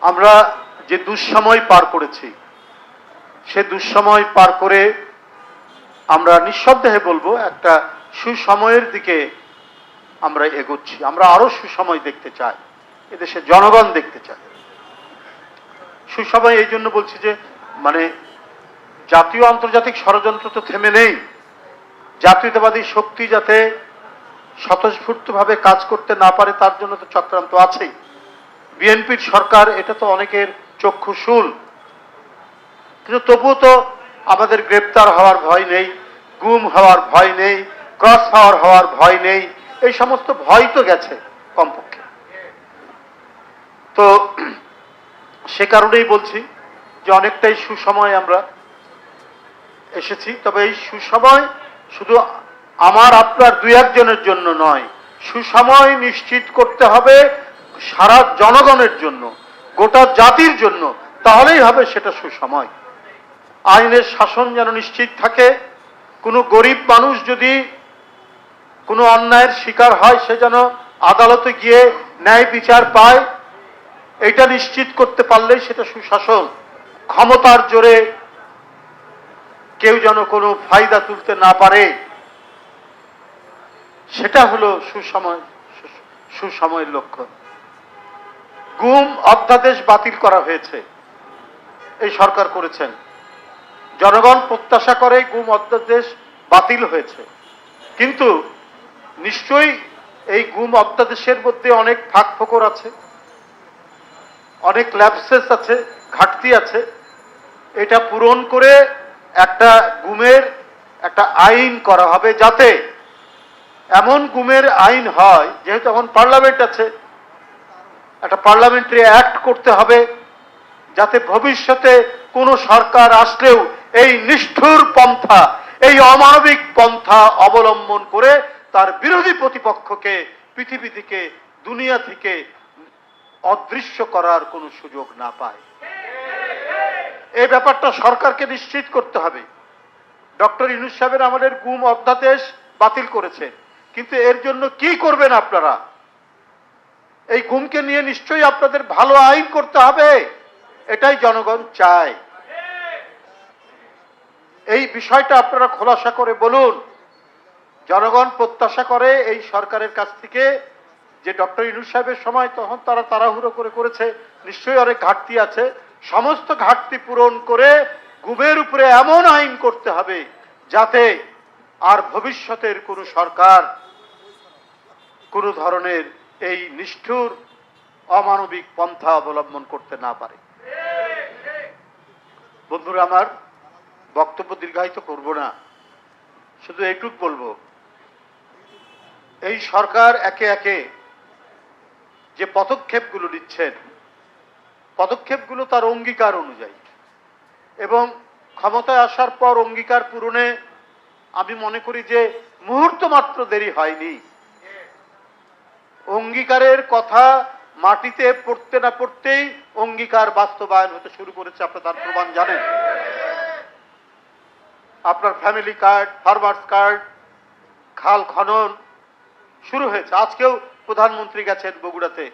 আমরা যে দুঃসময় পার করেছি, সে দুঃসময় পার করে আমরা নিঃসন্দেহে বলবো একটা সুসময়ের দিকে আমরা এগোচ্ছি। আমরা আরো সুসময় দেখতে চাই, এদেশে জনগণ দেখতে চায়। সুসময় এই জন্য বলছি যে মানে জাতীয় আন্তর্জাতিক ষড়যন্ত্র তো থেমে নেই। জাতীয়তাবাদী শক্তি যাতে স্বতঃস্ফূর্তভাবে কাজ করতে না পারে তার জন্য তো চক্রান্ত আছেই। বিএনপির সরকার, এটা তো অনেকের চক্ষুশূল, কিন্তু তবুও তো আমাদের গ্রেপ্তার হওয়ার ভয় নেই, গুম হওয়ার ভয় নেই, ক্রস ফায়ার হওয়ার ভয় নেই। এই সমস্ত ভয় তো গেছে কমপক্ষে। তো সে কারণেই বলছি যে অনেকটাই সুসময় আমরা এসেছি। তবে এই সুসময় শুধু আমার আপনার দুই একজনের জন্য নয়, সুসময় নিশ্চিত করতে হবে সারা জনগণের জন্য, গোটা জাতির জন্য। তাহলেই হবে সেটা সুসময়। আইনের শাসন যেন নিশ্চিত থাকে। কোনো গরিব মানুষ যদি কোনো অন্যায়ের শিকার হয়, সে যেন আদালতে গিয়ে ন্যায় বিচার পায়, এটা নিশ্চিত করতে পারলেই সেটা সুশাসন। ক্ষমতার জোরে কেউ যেন কোনো ফায়দা তুলতে না পারে, সেটা হলো সুসময়ের লক্ষ্য। গুম অধ্যাদেশ বাতিল করা হয়েছে, এই সরকার করেছেন। জনগণ প্রত্যাশা করে গুম অধ্যাদেশ বাতিল হয়েছে, কিন্তু নিশ্চয়ই এই গুম অধ্যাদেশের মধ্যে অনেক ফাঁক ফোকর আছে, অনেক ল্যাপসেস আছে, ঘাটতি আছে। এটা পূরণ করে একটা গুমের একটা আইন করা হবে, যাতে এমন গুমের আইন হয়, যেহেতু এখন পার্লামেন্ট আছে, একটা পার্লামেন্টারি অ্যাক্ট করতে হবে, যাতে ভবিষ্যতে কোনো সরকার আসলেও এই নিষ্ঠুর পন্থা, এই অমানবিক পন্থা অবলম্বন করে তার বিরোধী প্রতিপক্ষকে পৃথিবী থেকে, দুনিয়া থেকে অদৃশ্য করার কোনো সুযোগ না পায়। এই ব্যাপারটা সরকারকে নিশ্চিত করতে হবে। ডক্টর ইউনূস সাহেবের আমাদের গুম অধ্যাদেশ বাতিল করেছে, কিন্তু এর জন্য কি করবেন আপনারা? এই গুমকে নিয়ে নিশ্চয়ই আপনাদের ভালো আইন করতে হবে, এটাই জনগণ চায়। এই বিষয়টা আপনারা খোলাসা করে বলুন। জনগণ প্রত্যাশা করে এই সরকারের কাছ থেকে, যে ডক্টর ইউনূস সাহেবের সময় তখন তারা তাড়াহুড়ো করে করেছে, নিশ্চয়ই অনেক ঘাটতি আছে, সমস্ত ঘাটতি পূরণ করে গুমের উপরে এমন আইন করতে হবে যাতে আর ভবিষ্যতের কোনো সরকার কোনো ধরনের এই নিষ্ঠুর অমানবিক পন্থা অবলম্বন করতে না পারে। বন্ধুরা আমার, বক্তব্য দীর্ঘায়িত করব না, শুধু এইটুক বলবো, এই সরকার একে একে যে পদক্ষেপগুলো নিচ্ছেন, পদক্ষেপগুলো তার অঙ্গীকার অনুযায়ী, এবং ক্ষমতায় আসার পর অঙ্গীকার পূরণে আমি মনে করি যে মুহূর্ত মাত্র দেরি হয়নি। অঙ্গীকারের কথা মাটিতে পড়তে না পড়তেই অঙ্গীকার বাস্তবায়ন হতে শুরু করেছে। আপনারা তার প্রমাণ জানেন। আপনার ফ্যামিলি কার্ড, ফার্মার্স কার্ড, খাল খনন শুরু হয়েছে। আজকেও প্রধানমন্ত্রী গেছেন বগুড়াতে,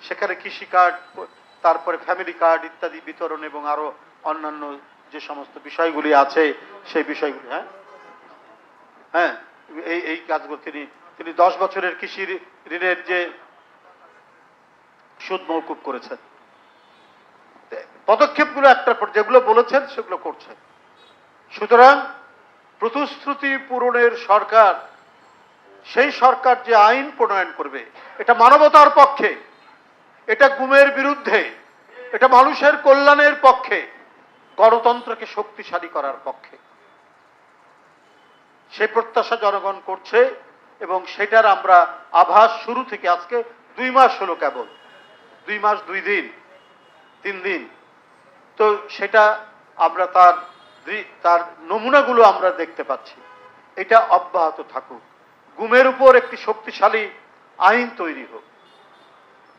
সেখানে কৃষি কার্ড, তারপরে ফ্যামিলি কার্ড ইত্যাদি বিতরণ এবং আরো অন্যান্য যে সমস্ত বিষয়গুলি আছে সেই বিষয়গুলি, হ্যাঁ এই কাজগুলো তিনি 10 বছরের কৃষি ঋণের যে সুদ মওকুফ করেছেন। পদক্ষেপগুলো একটার পর যেগুলো বলেছেন সেগুলো করছেন। সুতরাং প্রতিশ্রুতি পূরণের সরকার, সেই সরকার যে আইন প্রণয়ন করবে, এটা মানবতার পক্ষে, এটা গুমের বিরুদ্ধে, এটা মানুষের কল্যাণের পক্ষে, গণতন্ত্রকে শক্তিশালী করার পক্ষে, সে প্রত্যাশা জনগণ করছে। এবং সেটার আমরা আভাস শুরু থেকে, আজকে 2 মাস হলো, কেবল 2 মাস 2 দিন 3 দিন, তো সেটা আমরা তার নমুনাগুলো আমরা দেখতে পাচ্ছি। এটা অব্যাহত থাকুক। গুমের উপর একটি শক্তিশালী আইন তৈরি হোক।